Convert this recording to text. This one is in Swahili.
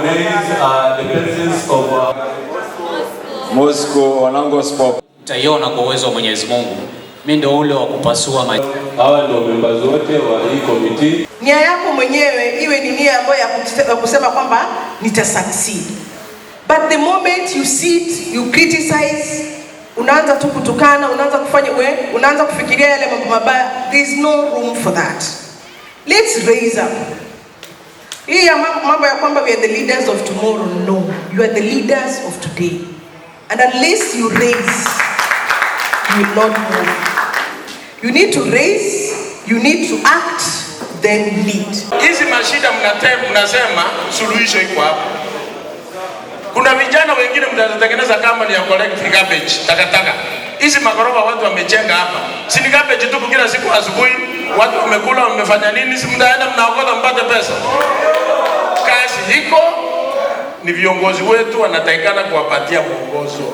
recognize the presence of Moscow Wanangosport. Taiona kwa uwezo wa Mwenyezi Mungu. Mimi ndio ule wa kupasua maji. Hawa ndio members wote wa hii committee. Nia yako mwenyewe iwe ni nia ambayo ya kusema kwamba nitasucceed. But the moment you sit, you criticize, unaanza tu kutukana, unaanza kufikiria yale mambo mabaya, there is no room for that. Let's raise up. Hii mambo ya kwamba we are the leaders of tomorrow, no. You are the leaders of today. And unless you raise, you will not move. You need to raise, you need to act, then lead. Hizi mashida mnasema suluhisho iko hapo. Kuna vijana wengine mtatengeneza company ya collect garbage, takataka. Hizi magorofa watu wamechenga hapa. Si ni garbage tu kila siku asubuhi, watu wamekula wamefanya nini? Si mtaenda mnaokota mpate pesa. Kazi hiko ni viongozi wetu wanatakikana kuwapatia mwongozo.